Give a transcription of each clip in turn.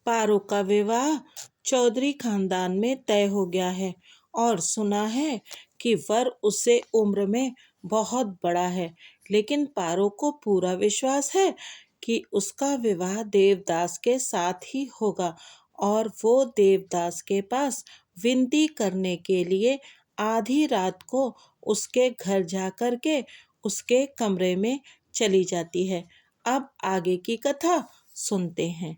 पारो का विवाह चौधरी खानदान में तय हो गया है और सुना है कि वर उससे उम्र में बहुत बड़ा है, लेकिन पारो को पूरा विश्वास है कि उसका विवाह देवदास के साथ ही होगा और वो देवदास के पास विनती करने के लिए आधी रात को उसके घर जा कर के उसके कमरे में चली जाती है। अब आगे की कथा सुनते हैं।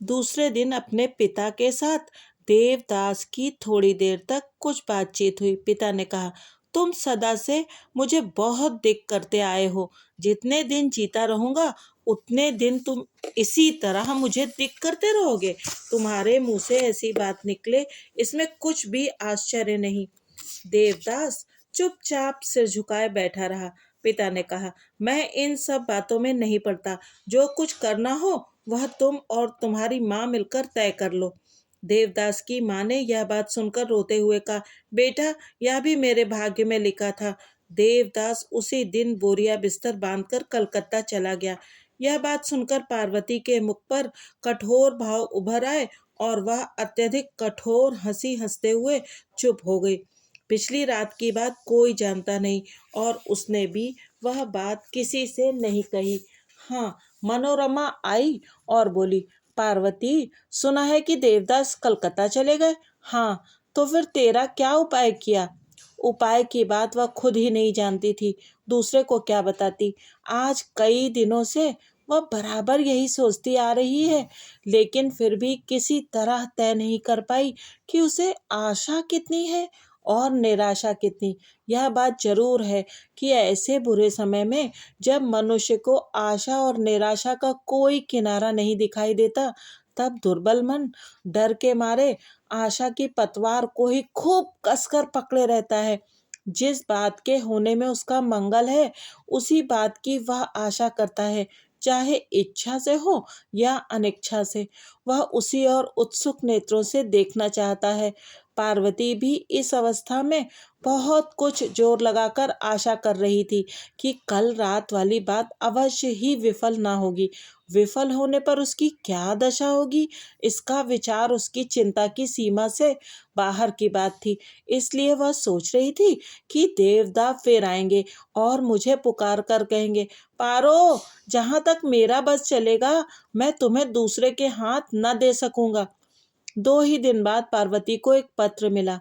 दूसरे दिन अपने पिता के साथ देवदास की थोड़ी देर तक कुछ बातचीत हुई। पिता ने कहा, तुम सदा से मुझे बहुत दिक करते आए हो। जितने दिन जीता रहूंगा उतने दिन तुम इसी तरह मुझे दिक करते रहोगे। तुम्हारे मुंह से ऐसी बात निकले इसमें कुछ भी आश्चर्य नहीं। देवदास चुपचाप सिर झुकाए बैठा रहा। पिता ने कहा, मैं इन सब बातों में नहीं पड़ता। जो कुछ करना हो वह तुम और तुम्हारी माँ मिलकर तय कर लो। देवदास की माँ ने यह बात सुनकर रोते हुए कहा, बेटा, यह भी मेरे भाग्य में लिखा था। देवदास उसी दिन बोरिया बिस्तर बांधकर कलकत्ता चला गया। यह बात सुनकर पार्वती के मुख पर कठोर भाव उभर आए और वह अत्यधिक कठोर हंसी हंसते हुए चुप हो गई। पिछली रात की बात कोई जानता नहीं और उसने भी वह बात किसी से नहीं कही। हाँ, मनोरमा आई और बोली, पार्वती, सुना है कि देवदास कलकत्ता चले गए। हाँ, तो फिर तेरा क्या उपाय किया? उपाय की बात वह खुद ही नहीं जानती थी, दूसरे को क्या बताती। आज कई दिनों से वह बराबर यही सोचती आ रही है, लेकिन फिर भी किसी तरह तय नहीं कर पाई कि उसे आशा कितनी है और निराशा कितनी। यह बात जरूर है कि ऐसे बुरे समय में जब मनुष्य को आशा और निराशा का कोई किनारा नहीं दिखाई देता, तब दुर्बल मन डर के मारे आशा की पतवार को ही खूब कसकर पकड़े रहता है। जिस बात के होने में उसका मंगल है, उसी बात की वह आशा करता है, चाहे इच्छा से हो या अनिच्छा से। वह उसी और उत्सुक नेत्रों से देखना चाहता है। पार्वती भी इस अवस्था में बहुत कुछ जोर लगाकर आशा कर रही थी कि कल रात वाली बात अवश्य ही विफल ना होगी। विफल होने पर उसकी क्या दशा होगी, इसका विचार उसकी चिंता की सीमा से बाहर की बात थी। इसलिए वह सोच रही थी कि देवदा फिर आएंगे और मुझे पुकार कर कहेंगे, पारो, जहाँ तक मेरा बस चलेगा मैं तुम्हें दूसरे के हाथ न दे सकूंगा। 2 ही दिन बाद पार्वती को एक पत्र मिला।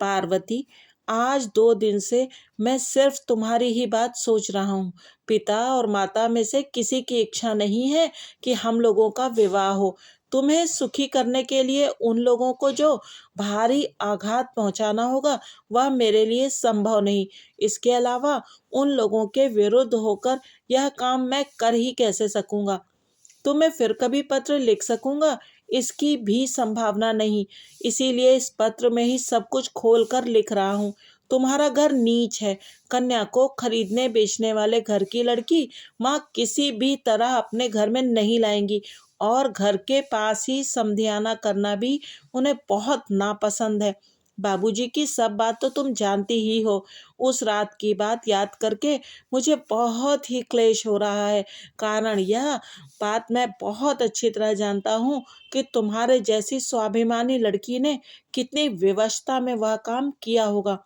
पार्वती, आज 2 दिन से मैं सिर्फ तुम्हारी ही बात सोच रहा हूँ। पिता और माता में से किसी की इच्छा नहीं है कि हम लोगों का विवाह हो। तुम्हें सुखी करने के लिए उन लोगों को जो भारी आघात पहुंचाना होगा वह मेरे लिए संभव नहीं। इसके अलावा उन लोगों के विरुद्ध होकर यह काम मैं कर ही कैसे सकूंगा। तुम्हें फिर कभी पत्र लिख सकूंगा, इसकी भी संभावना नहीं। इसीलिए इस पत्र में ही सब कुछ खोल कर लिख रहा हूँ। तुम्हारा घर नीच है। कन्या को खरीदने बेचने वाले घर की लड़की माँ किसी भी तरह अपने घर में नहीं लाएंगी और घर के पास ही समधियाना करना भी उन्हें बहुत नापसंद है। बाबूजी की सब बात तो तुम जानती ही हो। उस रात की बात याद करके मुझे बहुत ही क्लेश हो रहा है। कारण यह बात मैं बहुत अच्छी तरह जानता हूँ कि तुम्हारे जैसी स्वाभिमानी लड़की ने कितनी विवशता में वह काम किया होगा।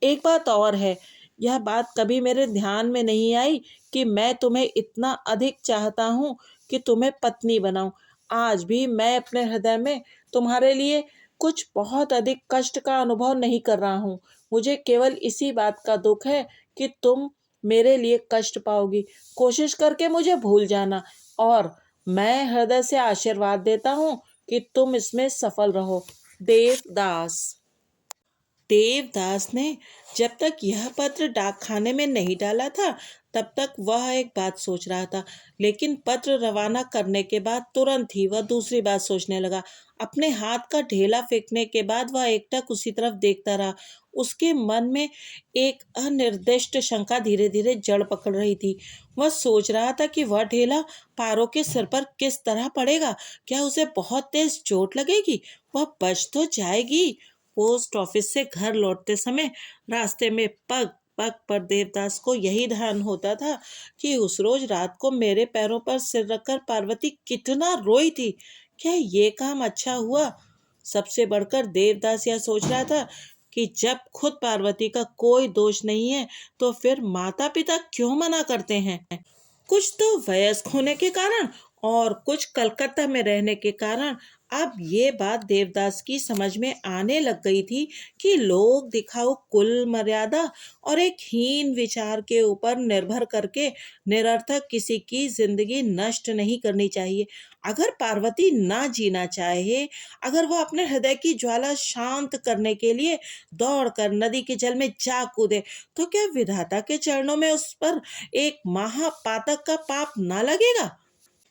एक बात और है, यह बात कभी मेरे ध्यान में नहीं आई कि मैं तुम्हें इतना अधिक चाहता हूँ कि तुम्हें पत्नी बनाऊं। आज भी मैं अपने हृदय में तुम्हारे लिए कुछ बहुत अधिक कष्ट का अनुभव नहीं कर रहा हूँ। मुझे केवल इसी बात का दुख है कि तुम मेरे लिए कष्ट पाओगी। कोशिश करके मुझे भूल जाना और मैं हृदय से आशीर्वाद देता हूँ कि तुम इसमें सफल रहो। देवदास। देवदास ने जब तक यह पत्र डाकखाने में नहीं डाला था तब तक वह एक बात सोच रहा था, लेकिन पत्र रवाना करने के बाद तुरंत ही वह दूसरी बात सोचने लगा। अपने हाथ का ढेला फेंकने के बाद वह एकटक उसी तरफ देखता रहा। उसके मन में एक अनिर्दिष्ट शंका धीरे धीरे जड़ पकड़ रही थी। वह सोच रहा था कि वह ढेला पारो के सिर पर किस तरह पड़ेगा। क्या उसे बहुत तेज चोट लगेगी? वह बच तो जाएगी। पोस्ट ऑफिस से घर लौटते समय रास्ते में पग पग पर देवदास को यही ध्यान होता था कि उस रोज रात को मेरे पैरों पर सिर रखकर पार्वती कितना रोई थी। क्या ये काम अच्छा हुआ? सबसे बढ़कर देवदास यह सोच रहा था कि जब खुद पार्वती का कोई दोष नहीं है तो फिर माता पिता क्यों मना करते हैं। कुछ तो वयस्क होने के कारण और कुछ कलकत्ता में रहने के कारण। अब ये बात देवदास की समझ में आने लग गई थी कि लोग दिखाओ कुल मर्यादा और एक हीन विचार के ऊपर निर्भर करके निरर्थक किसी की जिंदगी नष्ट नहीं करनी चाहिए। अगर पार्वती ना जीना चाहे, अगर वो अपने हृदय की ज्वाला शांत करने के लिए दौड़कर नदी के जल में जा कूदे, तो क्या विधाता के चरणों में उस पर एक महापातक का पाप ना लगेगा?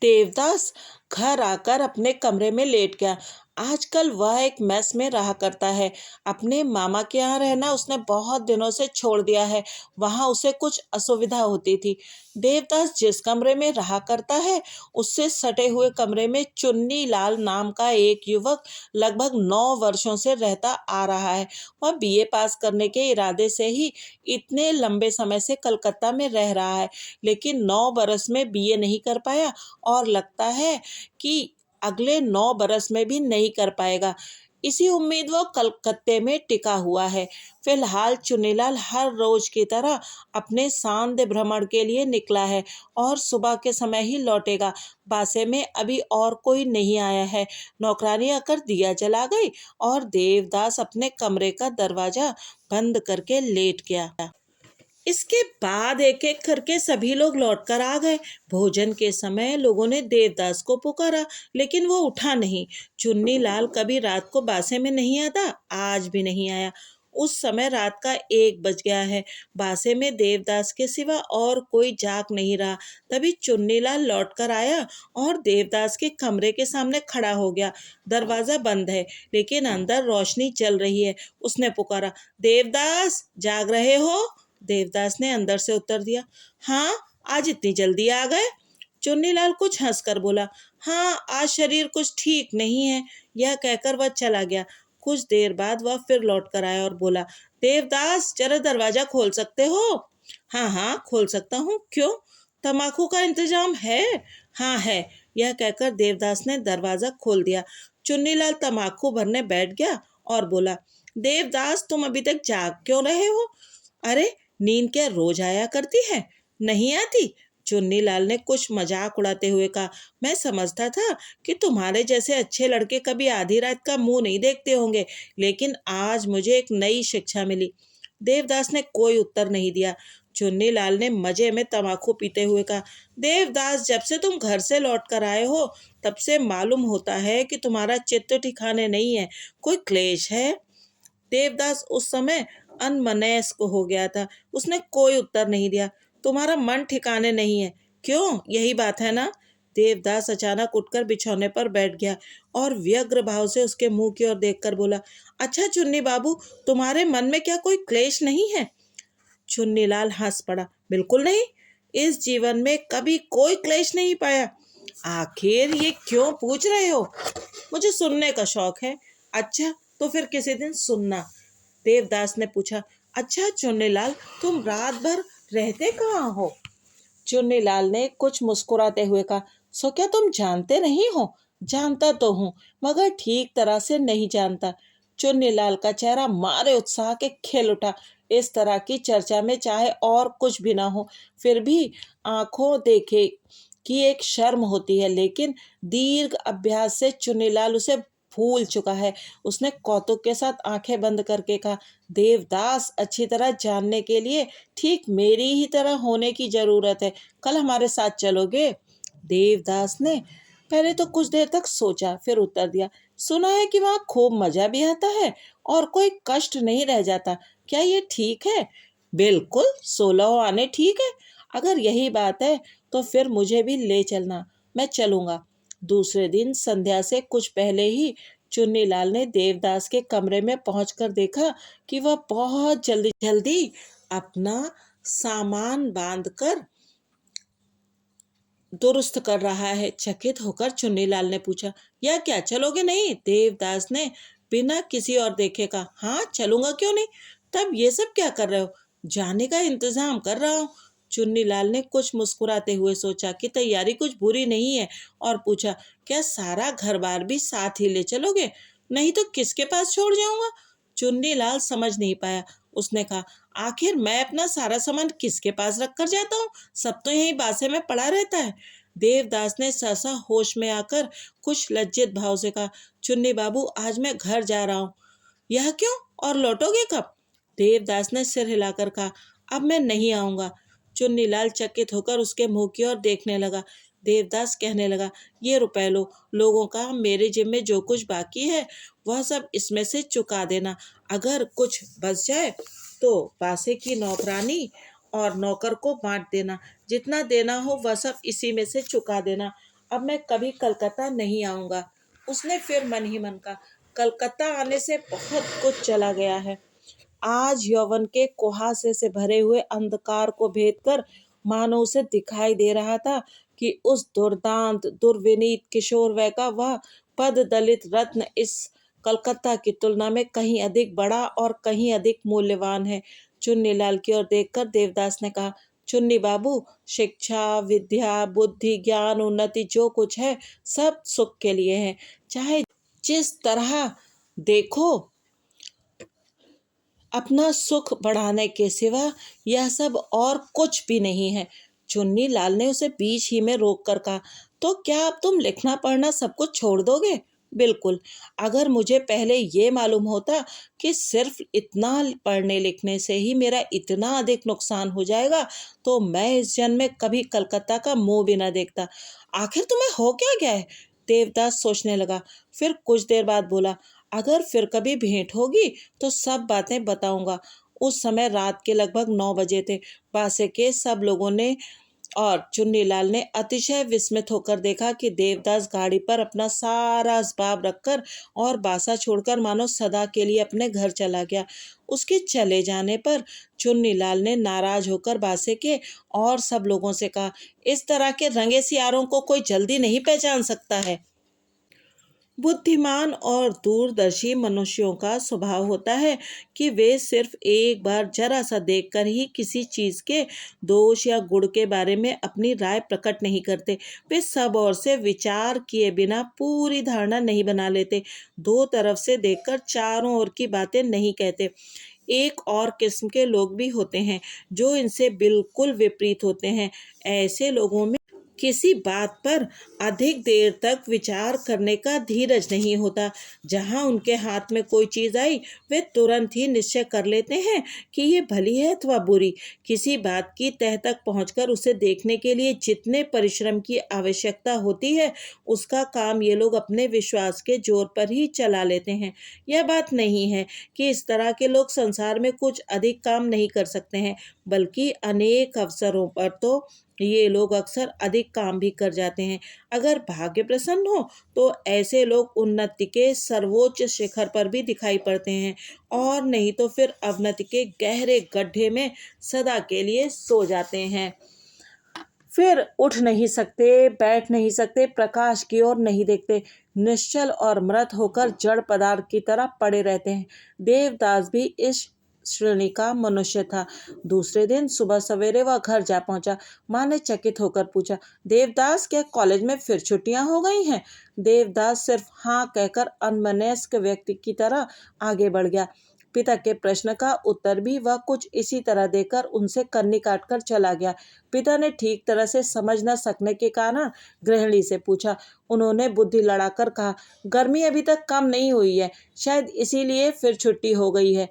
देवदास घर आकर अपने कमरे में लेट गया। आजकल वह एक मेस में रहा करता है। अपने मामा के यहाँ रहना उसने बहुत दिनों से छोड़ दिया है। वहाँ उसे कुछ असुविधा होती थी। देवदास जिस कमरे में रहा करता है, उससे सटे हुए कमरे में चुन्नी लाल नाम का एक युवक लगभग 9 वर्षों से रहता आ रहा है। वह बीए पास करने के इरादे से ही इतने लंबे समय से कलकत्ता में रह रहा है, लेकिन 9 बरस में बीए नहीं कर पाया और लगता है कि अगले 9 बरस में भी नहीं कर पाएगा। इसी उम्मीद वो कलकत्ते में टिका हुआ है। फिलहाल चुन्नीलाल हर रोज की तरह अपने सांध्य भ्रमण के लिए निकला है और सुबह के समय ही लौटेगा। बासे में अभी और कोई नहीं आया है। नौकरानी आकर दिया जला गई और देवदास अपने कमरे का दरवाजा बंद करके लेट गया। इसके बाद एक एक करके सभी लोग लौटकर आ गए। भोजन के समय लोगों ने देवदास को पुकारा, लेकिन वो उठा नहीं। चुन्नी लाल कभी रात को बासे में नहीं आता, आज भी नहीं आया। उस समय रात का 1 बज गया है। बासे में देवदास के सिवा और कोई जाग नहीं रहा। तभी चुन्नीलाल लौटकर आया और देवदास के कमरे के सामने खड़ा हो गया। दरवाजा बंद है, लेकिन अंदर रोशनी चल रही है। उसने पुकारा, देवदास जाग रहे हो? देवदास ने अंदर से उत्तर दिया, हाँ, आज इतनी जल्दी आ गए? चुन्नीलाल कुछ हंसकर बोला, हाँ, आज शरीर कुछ ठीक नहीं है। यह कहकर वह चला गया। कुछ देर बाद वह फिर लौट कर आया और बोला, देवदास जरा दरवाजा खोल सकते हो? हाँ हाँ, खोल सकता हूँ, क्यों? तम्बाकू का इंतजाम है? हाँ है। यह कहकर देवदास ने दरवाजा खोल दिया। चुन्नीलाल तम्बाकू भरने बैठ गया और बोला, देवदास तुम अभी तक जाग क्यों रहे हो? अरे, नींद क्या रोज आया करती है? नहीं आती? चुन्नीलाल ने कुछ मजाक उड़ाते हुए कहा, मैं समझता था कि तुम्हारे जैसे अच्छे लड़के कभी आधी रात का मुंह नहीं देखते होंगे, लेकिन आज मुझे एक नई शिक्षा मिली। देवदास ने कोई उत्तर नहीं दिया। चुन्नीलाल ने मजे में तम्बाकू पीते हुए कहा, देवदास, जब से तुम घर से लौट कर आए हो तब से मालूम होता है कि तुम्हारा चित्त ठिकाने नहीं है। कोई क्लेश है? देवदास उस समय अनमनस्क हो गया था। उसने कोई उत्तर नहीं दिया। तुम्हारा मन ठिकाने नहीं है, क्यों? यही बात है ना? देवदास अचानक उठकर बिछौने पर बैठ गया और व्यग्र भाव से उसके मुंह की ओर देखकर बोला, अच्छा चुन्नी बाबू, तुम्हारे मन में क्या कोई क्लेश नहीं है? चुन्नीलाल हंस पड़ा, बिल्कुल नहीं। इस जीवन में कभी कोई क्लेश नहीं पाया। आखिर ये क्यों पूछ रहे हो? मुझे सुनने का शौक है। अच्छा, तो फिर किसी दिन सुनना। देवदास ने पूछा, अच्छा चुन्नीलाल, तुम रात भर रहते कहाँ हो? चुन्नीलाल ने कुछ मुस्कुराते हुए कहा, सो क्या तुम जानते नहीं हो? जानता तो हूँ, मगर ठीक तरह से नहीं जानता। चुन्नीलाल का चेहरा मारे उत्साह के खिल उठा। इस तरह की चर्चा में चाहे और कुछ भी ना हो, फिर भी आंखों देखे की एक शर्म होती है, लेकिन दीर्घ अभ्यास से चुन्नीलाल उसे भूल चुका है। उसने कौतुक के साथ आंखें बंद करके कहा, देवदास, अच्छी तरह जानने के लिए ठीक मेरी ही तरह होने की जरूरत है। कल हमारे साथ चलोगे? देवदास ने पहले तो कुछ देर तक सोचा, फिर उत्तर दिया, सुना है कि वहाँ खूब मजा भी आता है और कोई कष्ट नहीं रह जाता। क्या ये ठीक है? बिल्कुल, 16 आने ठीक है। अगर यही बात है तो फिर मुझे भी ले चलना, मैं चलूंगा। दूसरे दिन संध्या से कुछ पहले ही चुन्नीलाल ने देवदास के कमरे में पहुंचकर देखा कि वह बहुत जल्दी जल्दी अपना सामान बांधकर दुरुस्त कर रहा है। चकित होकर चुन्नीलाल ने पूछा, यह क्या, चलोगे नहीं? देवदास ने बिना किसी और देखे कहा, हाँ चलूंगा, क्यों नहीं। तब ये सब क्या कर रहे हो? जाने का इंतजाम कर रहा हूँ। चुन्नीलाल ने कुछ मुस्कुराते हुए सोचा कि तैयारी कुछ बुरी नहीं है और पूछा, क्या सारा घर बार भी साथ ही ले चलोगे? नहीं तो किसके पास छोड़ जाऊंगा? चुन्नीलाल समझ नहीं पाया। उसने कहा, आखिर मैं अपना सारा सामान किसके पास रख कर जाता हूँ? सब तो यहीं बासे में पड़ा रहता है। देवदास ने सहसा होश में आकर कुछ लज्जित भाव से कहा, चुन्नी बाबू, आज मैं घर जा रहा हूँ। यह क्यों, और लौटोगे कब? देवदास ने सिर हिलाकर कहा, अब मैं नहीं आऊंगा। चुन्नीलाल चकित होकर उसके मुंह की ओर देखने लगा। देवदास कहने लगा, ये रुपए लो, लोगों का मेरे जिम्मे जो कुछ बाकी है वह सब इसमें से चुका देना। अगर कुछ बच जाए तो पासे की नौकरानी और नौकर को बांट देना। जितना देना हो वह सब इसी में से चुका देना। अब मैं कभी कलकत्ता नहीं आऊंगा। उसने फिर मन ही मन कहा, कलकत्ता आने से बहुत कुछ चला गया है। आज यौवन के कुहासे से भरे हुए अंधकार को भेद कर मानो उसे दिखाई दे रहा था कि उस दुर्दांत दुर्विनीत किशोर वय का वह पद दलित रत्न इस कलकत्ता की तुलना में कहीं अधिक बड़ा और कहीं अधिक मूल्यवान है। चुन्नीलाल की ओर देखकर देवदास ने कहा, चुन्नी बाबू, शिक्षा, विद्या, बुद्धि, ज्ञान, उन्नति जो कुछ है सब सुख के लिए है। चाहे जिस तरह देखो, अपना सुख बढ़ाने के सिवा यह सब और कुछ भी नहीं है। चुन्नी लाल ने उसे बीच ही में रोक कर कहा, तो क्या अब तुम लिखना पढ़ना सब कुछ छोड़ दोगे? बिल्कुल। अगर मुझे पहले ये मालूम होता कि सिर्फ इतना पढ़ने लिखने से ही मेरा इतना अधिक नुकसान हो जाएगा तो मैं इस जन्म में कभी कलकत्ता का मुंह भी न देखता। आखिर तुम्हें हो क्या गया है? देवदास सोचने लगा। फिर कुछ देर बाद बोला, अगर फिर कभी भेंट होगी तो सब बातें बताऊंगा। उस समय रात के लगभग 9 बजे थे। बासे के सब लोगों ने और चुन्नीलाल ने अतिशय विस्मित होकर देखा कि देवदास गाड़ी पर अपना सारा असबाब रखकर और बासा छोड़कर मानो सदा के लिए अपने घर चला गया। उसके चले जाने पर चुन्नीलाल ने नाराज होकर बासे के और सब लोगों से कहा, इस तरह के रंगे सियारों को कोई जल्दी नहीं पहचान सकता है। बुद्धिमान और दूरदर्शी मनुष्यों का स्वभाव होता है कि वे सिर्फ एक बार जरा सा देखकर ही किसी चीज के दोष या गुण के बारे में अपनी राय प्रकट नहीं करते। वे सब ओर से विचार किए बिना पूरी धारणा नहीं बना लेते। दो तरफ से देखकर चारों ओर की बातें नहीं कहते। एक और किस्म के लोग भी होते हैं जो इनसे बिल्कुल विपरीत होते हैं। ऐसे लोगों में किसी बात पर अधिक देर तक विचार करने का धीरज नहीं होता। जहां उनके हाथ में कोई चीज आई वे तुरंत ही निश्चय कर लेते हैं कि ये भली है अथवा बुरी। किसी बात की तह तक पहुंचकर उसे देखने के लिए जितने परिश्रम की आवश्यकता होती है उसका काम ये लोग अपने विश्वास के जोर पर ही चला लेते हैं। यह बात नहीं है कि इस तरह के लोग संसार में कुछ अधिक काम नहीं कर सकते हैं, बल्कि अनेक अवसरों पर तो ये लोग अक्सर अधिक काम भी कर जाते हैं। अगर भाग्य प्रसन्न हो तो ऐसे लोग उन्नति के सर्वोच्च शिखर पर भी दिखाई पड़ते हैं, और नहीं तो फिर अवनति के गहरे गड्ढे में सदा के लिए सो जाते हैं। फिर उठ नहीं सकते, बैठ नहीं सकते, प्रकाश की ओर नहीं देखते, निश्चल और मृत होकर जड़ पदार्थ की तरह पड़े रहते हैं। देवदास भी इस श्रेणी का मनुष्य था। दूसरे दिन सुबह सवेरे वह घर जा पहुंचा। माँ ने चकित होकर पूछा, देवदास, क्या कॉलेज में फिर छुट्टियां हो गई हैं? देवदास सिर्फ हाँ कहकर अनमनस्क व्यक्ति की तरह आगे बढ़ गया। पिता के प्रश्न का उत्तर भी वह कुछ इसी तरह देकर उनसे कन्नी काटकर चला गया। पिता ने ठीक तरह से समझ न सकने के कारण गृहिणी से पूछा। उन्होंने बुद्धि लड़ाकर कहा, गर्मी अभी तक कम नहीं हुई है, शायद इसीलिए फिर छुट्टी हो गई है।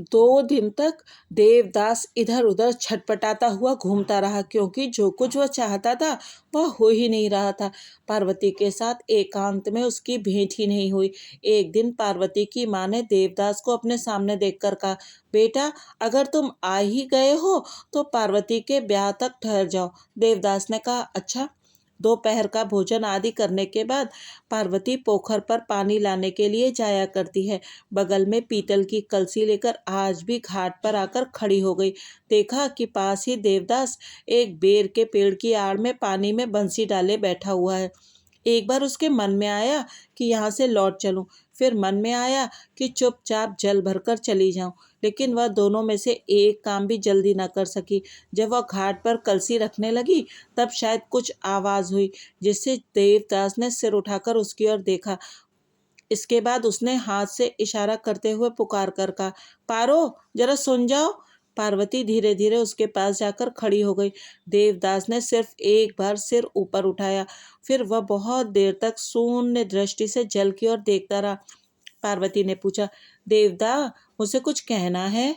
2 दिन तक देवदास इधर उधर छटपटाता हुआ घूमता रहा, क्योंकि जो कुछ वह चाहता था वह हो ही नहीं रहा था। पार्वती के साथ एकांत में उसकी भेंट ही नहीं हुई। एक दिन पार्वती की माँ ने देवदास को अपने सामने देखकर कहा, बेटा, अगर तुम आ ही गए हो तो पार्वती के ब्याह तक ठहर जाओ। देवदास ने कहा, अच्छा। दोपहर का भोजन आदि करने के बाद पार्वती पोखर पर पानी लाने के लिए जाया करती है। बगल में पीतल की कलसी लेकर आज भी घाट पर आकर खड़ी हो गई। देखा कि पास ही देवदास एक बेर के पेड़ की आड़ में पानी में बंसी डाले बैठा हुआ है। एक बार उसके मन में आया कि यहाँ से लौट चलूं, फिर मन में आया कि चुपचाप जल भरकर चली जाऊं, लेकिन वह दोनों में से एक काम भी जल्दी न कर सकी। जब वह घाट पर कलसी रखने लगी तब शायद कुछ आवाज़ हुई, जिससे देवदास ने सिर उठाकर उसकी ओर देखा। इसके बाद उसने हाथ से इशारा करते हुए पुकार कर कहा, पारो, जरा सुन जाओ। पार्वती धीरे धीरे उसके पास जाकर खड़ी हो गई। देवदास ने सिर्फ एक बार सिर ऊपर उठाया, फिर वह बहुत देर तक शून्य दृष्टि से जल की ओर देखता रहा। पार्वती ने पूछा, देवदा, मुझे कुछ कहना है?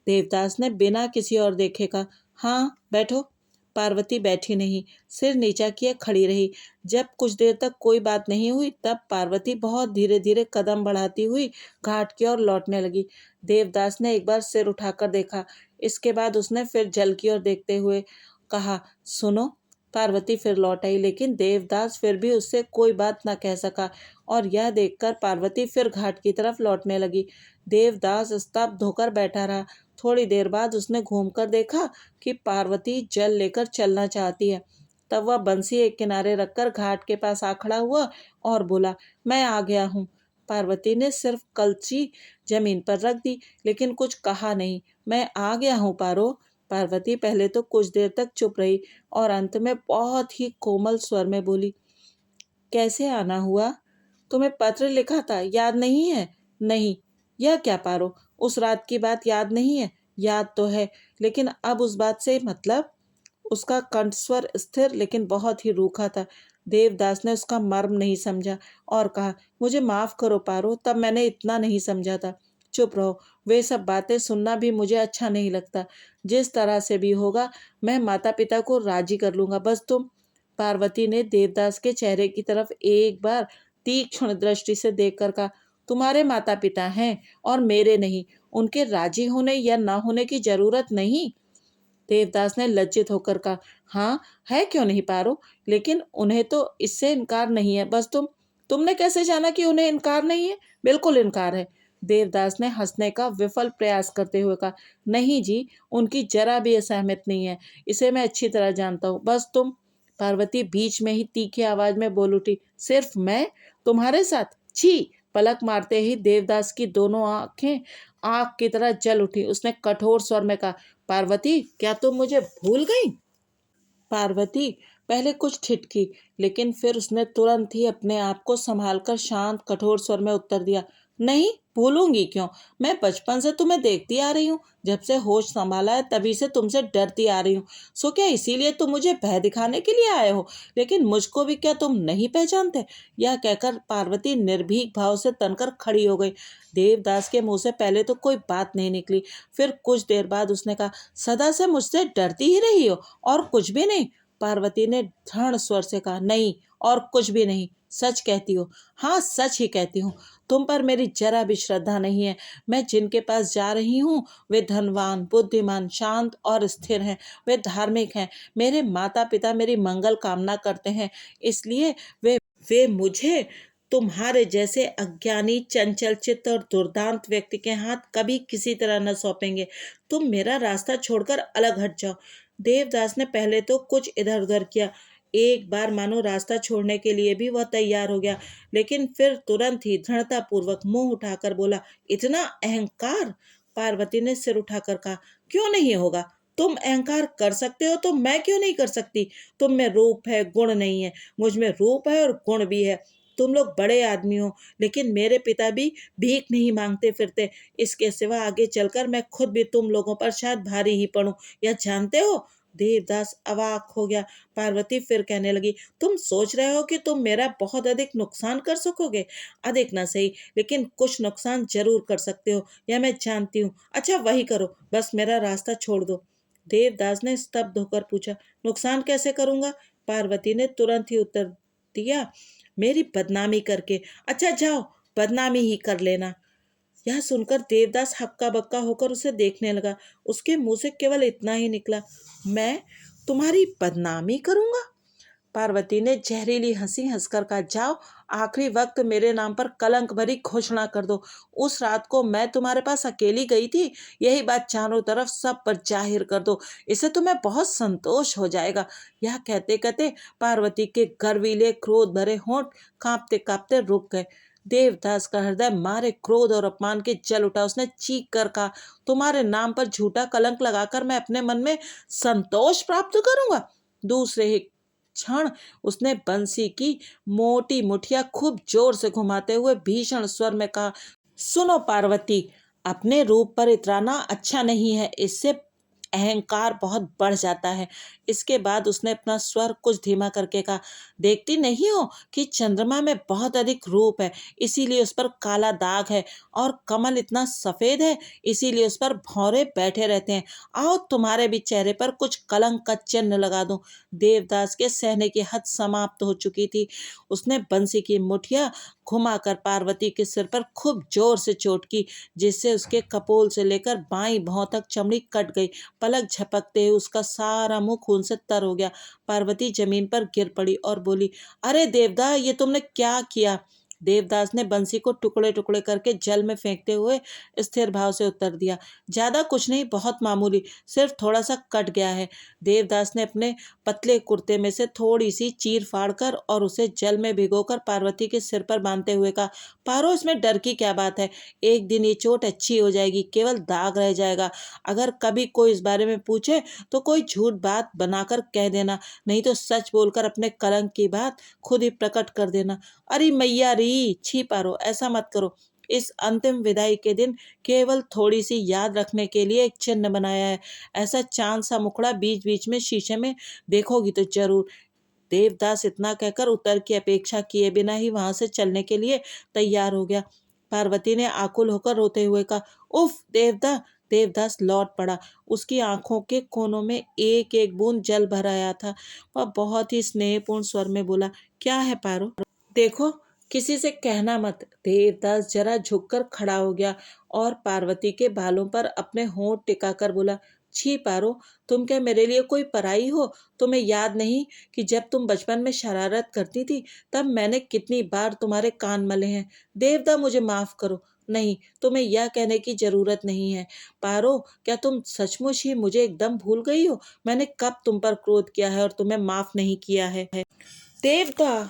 देवदास ने बिना किसी और देखे कहा, हाँ, बैठो। पार्वती बैठी नहीं, सिर नीचा किए खड़ी रही। जब कुछ देर तक कोई बात नहीं हुई तब पार्वती बहुत धीरे धीरे कदम बढ़ाती हुई घाट की ओर लौटने लगी। देवदास ने एक बार सिर उठाकर देखा। इसके बाद उसने फिर जल की ओर देखते हुए कहा, सुनो। पार्वती फिर लौट आई, लेकिन देवदास फिर भी उससे कोई बात न कह सका, और यह देखकर पार्वती फिर घाट की तरफ लौटने लगी। देवदास स्तब्ध होकर बैठा रहा। थोड़ी देर बाद उसने घूमकर देखा कि पार्वती जल लेकर चलना चाहती है। तब वह बंसी एक किनारे रखकर घाट के पास आ खड़ा हुआ और बोला, मैं आ गया हूँ। पार्वती ने सिर्फ कलची जमीन पर रख दी, लेकिन कुछ कहा नहीं। मैं आ गया हूँ पारो। पार्वती पहले तो कुछ देर तक चुप रही और अंत में बहुत ही कोमल स्वर में बोली, कैसे आना हुआ? तुम्हें पत्र लिखा था, याद नहीं है? नहीं। यह क्या पारो, उस रात की बात याद नहीं है? याद तो है, लेकिन अब उस बात से मतलब? उसका कंठस्वर स्थिर लेकिन बहुत ही रूखा था। देवदास ने उसका मर्म नहीं समझा और कहा, मुझे माफ करो पारो, तब मैंने इतना नहीं समझा था। चुप रहो, वे सब बातें सुनना भी मुझे अच्छा नहीं लगता। जिस तरह से भी होगा मैं माता पिता को राजी कर लूंगा, बस तुम। पार्वती ने देवदास के चेहरे की तरफ एक बार तीक्ष्ण दृष्टि से देखकर कहा, तुम्हारे माता पिता हैं और मेरे नहीं। उनके राजी होने या ना होने की जरूरत नहीं। देवदास ने लज्जित होकर कहा, हाँ, है क्यों नहीं पारो, लेकिन उन्हें तो इससे इनकार नहीं है, बस तुमने कैसे जाना कि उन्हें इनकार नहीं है? बिल्कुल इनकार है। देवदास ने हंसने का विफल प्रयास करते हुए कहा, नहीं जी, उनकी जरा भी असहमत नहीं है, इसे मैं अच्छी तरह जानता हूँ, बस तुम। पार्वती बीच में ही तीखी आवाज में बोल उठी, सिर्फ मैं तुम्हारे साथ? छी! पलक मारते ही देवदास की दोनों आंखें आग की तरह जल उठी। उसने कठोर स्वर में कहा, पार्वती, क्या तुम मुझे भूल गई? पार्वती पहले कुछ ठिठकी, लेकिन फिर उसने तुरंत ही अपने आप को संभालकर शांत कठोर स्वर में उत्तर दिया, नहीं, भूलूंगी क्यों? मैं बचपन से तुम्हें देखती आ रही हूँ। जब से होश संभाला है तभी से तुमसे डरती आ रही हूँ। सो क्या इसीलिए तुम मुझे भय दिखाने के लिए आए हो? लेकिन मुझको भी क्या तुम नहीं पहचानते? यह कहकर पार्वती निर्भीक भाव से तनकर खड़ी हो गई। देवदास के मुंह से पहले तो कोई बात नहीं निकली। फिर कुछ देर बाद उसने कहा, सदा से मुझसे डरती ही रही हो और कुछ भी नहीं? पार्वती ने दृढ़ स्वर से कहा, नहीं, और कुछ भी नहीं। सच कहती हो? हाँ, सच ही कहती हूँ। तुम पर मेरी जरा भी श्रद्धा नहीं है। मैं जिनके पास जा रही हूँ वे धनवान, बुद्धिमान, शांत और स्थिर हैं। वे धार्मिक हैं। मेरे माता पिता मेरी मंगल कामना करते हैं, इसलिए वे मुझे तुम्हारे जैसे अज्ञानी, चंचल चित्त और दुर्दांत व्यक्ति के हाथ कभी किसी तरह न सौंपेंगे। तुम मेरा रास्ता छोड़कर अलग हट जाओ। देवदास ने पहले तो कुछ इधर उधर किया, एक बार मानो रास्ता छोड़ने के लिए भी वह तैयार हो गया, लेकिन फिर तुरंत ही दृढ़ता पूर्वक मुंह उठाकर बोला, इतना अहंकार? पार्वती ने सिर उठाकर कहा, क्यों नहीं होगा? तुम अहंकार कर सकते हो तो मैं क्यों नहीं कर सकती? तुम में रूप है, गुण नहीं है। मुझ में रूप है और गुण भी है। तुम लोग बड़े आदमी हो, लेकिन मेरे पिता भी भीख नहीं मांगते फिरते। इसके सिवा आगे चलकर मैं खुद भी तुम लोगों पर शायद भारी ही पड़ूं, यह जानते हो? देवदास अवाक हो गया। पार्वती फिर कहने लगी, तुम सोच रहे हो कि तुम मेरा बहुत अधिक नुकसान कर सकोगे? अधिक ना सही, लेकिन कुछ नुकसान जरूर कर सकते हो, यह मैं जानती हूँ। अच्छा, वही करो, बस मेरा रास्ता छोड़ दो। देवदास ने स्तब्ध होकर पूछा, नुकसान कैसे करूंगा? पार्वती ने तुरंत ही उत्तर दिया, मेरी बदनामी करके। अच्छा जाओ, बदनामी ही कर लेना। यह सुनकर देवदास हक्का बक्का होकर उसे देखने लगा। उसके मुंह से केवल इतना ही निकला, मैं तुम्हारी बदनामी करूंगा? पार्वती ने जहरीली हंसी हंसकर कहा, जाओ आखिरी वक्त मेरे नाम पर कलंक भरी घोषणा कर दो। उस रात को मैं तुम्हारे पास अकेली गई थी, यही बात चारों तरफ सब पर जाहिर कर दो, इससे तुम्हें बहुत संतोष हो जाएगा। यह कहते कहते पार्वती के गर्वीले क्रोध भरे होंठ कांपते कांपते रुक गए। देवदास का हृदय मारे क्रोध और अपमान के जल उठा। उसने चीख कर कहा, तुम्हारे नाम पर झूठा कलंक लगाकर मैं अपने मन में संतोष प्राप्त करूंगा। दूसरे ही क्षण उसने बंसी की मोटी मुठिया खूब जोर से घुमाते हुए भीषण स्वर में कहा, सुनो पार्वती, अपने रूप पर इतराना अच्छा नहीं है, इससे अहंकार बहुत बढ़ जाता है। इसके बाद उसने अपना स्वर कुछ धीमा करके कहा, देखती नहीं हो कि चंद्रमा में बहुत अधिक रूप है, इसीलिए उस पर काला दाग है, और कमल इतना सफेद है, इसीलिए उस पर भौरे बैठे रहते हैं। आओ तुम्हारे भी चेहरे पर कुछ कलंक का चिन्ह लगा दूं। देवदास के सहने की हद समाप्त हो चुकी थी। उसने बंसी की मुठिया घुमाकर पार्वती के सिर पर खूब जोर से चोट की, जिससे उसके कपोल से लेकर बाईं भौं तक चमड़ी कट गई। पलक झपकते हुए उसका सारा मुंह खून से तर हो गया। पार्वती जमीन पर गिर पड़ी और बोली, अरे देवदा, ये तुमने क्या किया? देवदास ने बंसी को टुकड़े टुकड़े करके जल में फेंकते हुए स्थिर भाव से उत्तर दिया, ज्यादा कुछ नहीं, बहुत मामूली, सिर्फ थोड़ा सा कट गया है। देवदास ने अपने पतले कुर्ते में से थोड़ी सी चीर फाड़ कर और उसे जल में भिगोकर पार्वती के सिर पर बांधते हुए कहा, पारो, इसमें डर की क्या बात है, एक दिन ये चोट अच्छी हो जाएगी, केवल दाग रह जाएगा। अगर कभी कोई इस बारे में पूछे तो कोई झूठ बात बनाकर कह देना, नहीं तो सच बोलकर अपने कलंक की बात खुद ही प्रकट कर देना। अरे मैया री, छी पारो, ऐसा मत करो। इस अंतिम विदाई के दिन केवल थोड़ी सी याद रखने के लिए एक चिन्ह बनाया है। ऐसा चांद सा मुखड़ा बीच बीच में शीशे में देखोगी तो जरूर। देवदास इतना कहकर उत्तर की अपेक्षा किए बिना ही वहां से चलने के लिए तैयार हो गया। पार्वती ने आकुल होकर रोते हुए कहा, उफ देवदा। देवदास लौट पड़ा। उसकी आंखों के कोनों में एक एक बूंद जल भर आया था। वह बहुत ही स्नेहपूर्ण स्वर में बोला, क्या है पारो? देखो, किसी से कहना मत। देवदास जरा झुककर खड़ा हो गया और पार्वती के बालों पर अपने होंठ टिकाकर बोला, छी पारो, तुम क्या मेरे लिए कोई पराई हो? तुम्हें याद नहीं कि जब तुम बचपन में शरारत करती थी तब मैंने कितनी बार तुम्हारे कान मले हैं? देवदा, मुझे माफ करो। नहीं, तुम्हें यह कहने की जरूरत नहीं है। पारो, क्या तुम सचमुच ही मुझे एकदम भूल गई हो? मैंने कब तुम पर क्रोध किया है और तुम्हें माफ नहीं किया है? देवदा,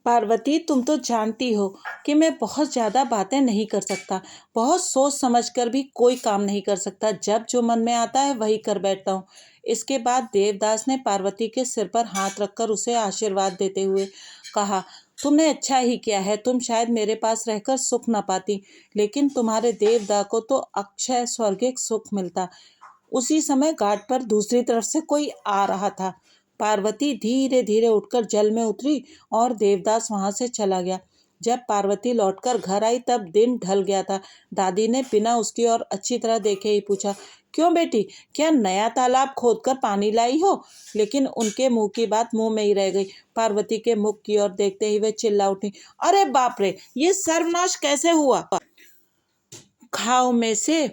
पार्वती, तुम तो जानती हो कि मैं बहुत ज़्यादा बातें नहीं कर सकता, बहुत सोच समझकर भी कोई काम नहीं कर सकता, जब जो मन में आता है वही कर बैठता हूँ। इसके बाद देवदास ने पार्वती के सिर पर हाथ रखकर उसे आशीर्वाद देते हुए कहा, तुमने अच्छा ही किया है, तुम शायद मेरे पास रहकर सुख न पाती, लेकिन तुम्हारे देवदा को तो अक्षय स्वर्गिक सुख मिलता। उसी समय घाट पर दूसरी तरफ से कोई आ रहा था। पार्वती धीरे धीरे उठकर जल में उतरी और देवदास वहां से चला गया। जब पार्वती लौटकर घर आई तब दिन ढल गया था। दादी ने बिना उसकी ओर अच्छी तरह देखे ही पूछा, क्यों बेटी, क्या नया तालाब खोदकर पानी लाई हो? लेकिन उनके मुंह की बात मुंह में ही रह गई। पार्वती के मुख की ओर देखते ही वे चिल्ला उठी, अरे बाप रे, ये सर्वनाश कैसे हुआ? घाव में से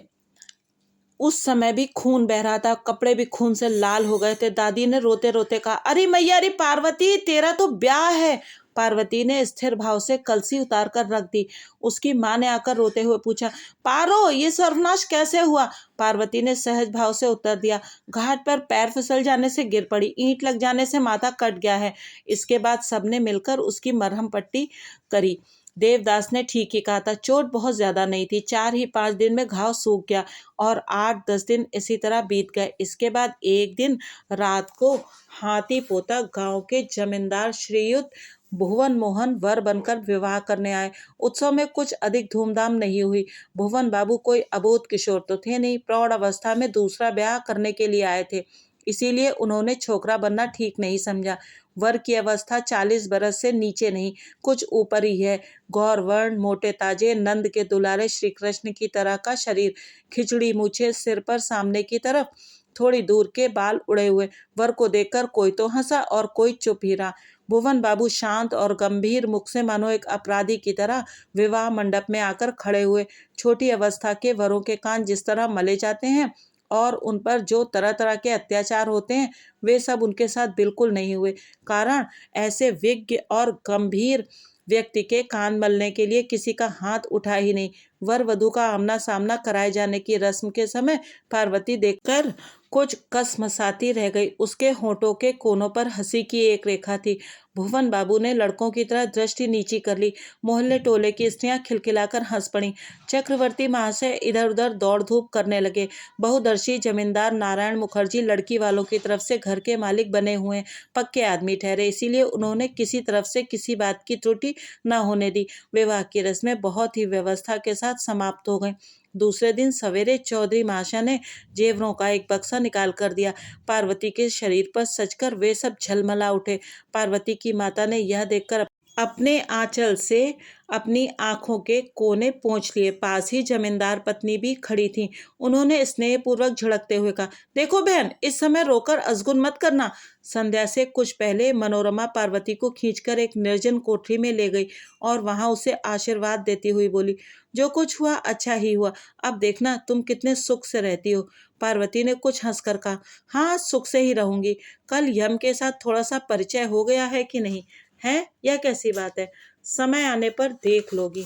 उस समय भी खून बह रहा था, कपड़े भी खून से लाल हो गए थे। दादी ने रोते रोते कहा, अरे मैया, अरे पार्वती, तेरा तो ब्याह है। पार्वती ने स्थिर भाव से कलसी उतार कर रख दी। उसकी माँ ने आकर रोते हुए पूछा, पारो, ये सर्वनाश कैसे हुआ? पार्वती ने सहज भाव से उत्तर दिया, घाट पर पैर फिसल जाने से गिर पड़ी, ईंट लग जाने से माथा कट गया है। इसके बाद सबने मिलकर उसकी मरहम पट्टी करी। देवदास ने ठीक ही कहा था, चोट बहुत ज्यादा नहीं थी, 4 ही 5 दिन में घाव सूख गया और 8-10 दिन इसी तरह बीत गए। इसके बाद एक दिन रात को हाथी पोता गांव के जमींदार श्रीयुत भुवन मोहन वर बनकर विवाह करने आए। उत्सव में कुछ अधिक धूमधाम नहीं हुई। भुवन बाबू कोई अबोध किशोर तो थे नहीं, प्रौढ़ अवस्था में दूसरा ब्याह करने के लिए आए थे, इसीलिए उन्होंने छोकरा बनना ठीक नहीं समझा। वर की अवस्था 40 बरस से नीचे नहीं, कुछ ऊपर ही है। गौर वर्ण, मोटे ताजे, नंद के दुलारे श्री कृष्ण की तरह का शरीर, खिचड़ी मूछे, सिर पर सामने की तरफ थोड़ी दूर के बाल उड़े हुए। वर को देखकर कोई तो हंसा और कोई चुप ही रहा। भुवन बाबू शांत और गंभीर मुख से मानो एक अपराधी की तरह विवाह मंडप में आकर खड़े हुए। छोटी अवस्था के वरों के कान जिस तरह मले जाते हैं, और उन पर जो तरह तरह के अत्याचार होते हैं वे सब उनके साथ बिल्कुल नहीं हुए। कारण ऐसे विज्ञ और गंभीर व्यक्ति के कान मलने के लिए किसी का हाथ उठा ही नहीं। वर वधु का आमना सामना कराए जाने की रस्म के समय पार्वती देखकर कुछ कसमसाती रह गई। उसके होठों के कोनों पर हंसी की एक रेखा थी। भुवन बाबू ने लड़कों की तरह दृष्टि नीची कर ली। मोहल्ले टोले की स्त्रियां खिलखिलाकर हंस पड़ी। चक्रवर्ती महाशय इधर उधर दौड़ धूप करने लगे। बहुदर्शी जमींदार नारायण मुखर्जी लड़की वालों की तरफ से घर के मालिक बने हुए पक्के आदमी ठहरे, इसीलिए उन्होंने किसी तरफ से किसी बात की त्रुटि न होने दी। विवाह की रस्में बहुत ही व्यवस्था के साथ समाप्त हो गईं। दूसरे दिन सवेरे चौधरी महाशय ने जेवरों का एक बक्सा निकाल कर दिया। पार्वती के शरीर पर सचकर वे सब झलमला उठे। पार्वती की माता ने यह देखकर अपने आंचल से अपनी आंखों के कोने पोंछ लिए। पास ही जमींदार पत्नी भी खड़ी थी। उन्होंने स्नेहपूर्वक झिड़कते हुए कहा, देखो बहन, इस समय रोकर अजगुन मत करना। संध्या से कुछ पहले मनोरमा पार्वती को खींचकर एक निर्जन कोठरी में ले गई और वहां उसे आशीर्वाद देती हुई बोली, जो कुछ हुआ अच्छा ही हुआ। अब देखना तुम कितने सुख से रहती हो। पार्वती ने कुछ हंसकर कहा, हाँ, सुख से ही रहूंगी। कल यम के साथ थोड़ा सा परिचय हो गया है कि नहीं है, यह कैसी बात है? समय आने पर देख लोगी।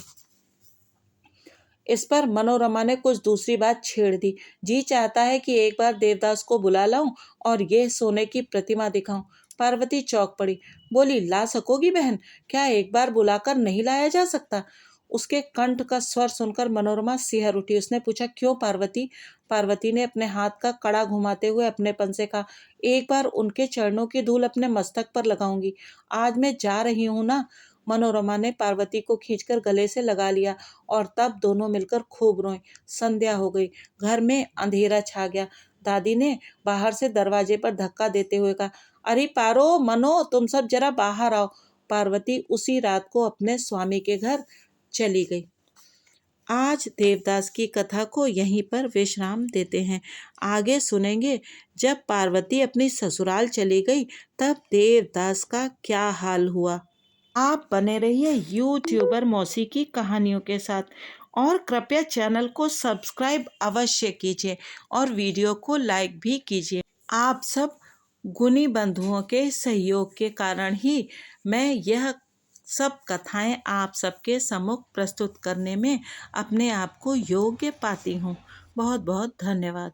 इस पर मनोरमा ने कुछ दूसरी बात छेड़ दी। जी चाहता है कि एक बार देवदास को बुला लाऊं और यह सोने की प्रतिमा दिखाऊं। पार्वती चौंक पड़ी, बोली, ला सकोगी बहन? क्या एक बार बुलाकर नहीं लाया जा सकता? उसके कंठ का स्वर सुनकर मनोरमा सिहर उठी। उसने पूछा, क्यों पार्वती? पार्वती ने अपने हाथ का कड़ा घुमाते हुए अपनेपन से कहा, एक बार उनके चरणों की धूल अपने मस्तक पर लगाऊंगी। आज मैं जा रही हूं ना। मनोरमा ने पार्वती को खींचकर गले से लगा लिया और तब दोनों मिलकर खूब रोए। संध्या हो गई। घर में अंधेरा छा गया। दादी ने बाहर से दरवाजे पर धक्का देते हुए कहा, अरे पारो, मनो, तुम सब जरा बाहर आओ। पार्वती उसी रात को अपने स्वामी के घर चली गई। आज देवदास की कथा को यहीं पर विश्राम देते हैं। आगे सुनेंगे जब पार्वती अपनी ससुराल चली गई तब देवदास का क्या हाल हुआ। आप बने रहिए यूट्यूबर मौसी की कहानियों के साथ और कृपया चैनल को सब्सक्राइब अवश्य कीजिए और वीडियो को लाइक भी कीजिए। आप सब गुणी बंधुओं के सहयोग के कारण ही मैं यह सब कथाएं आप सबके सम्मुख प्रस्तुत करने में अपने आप को योग्य पाती हूँ। बहुत बहुत धन्यवाद।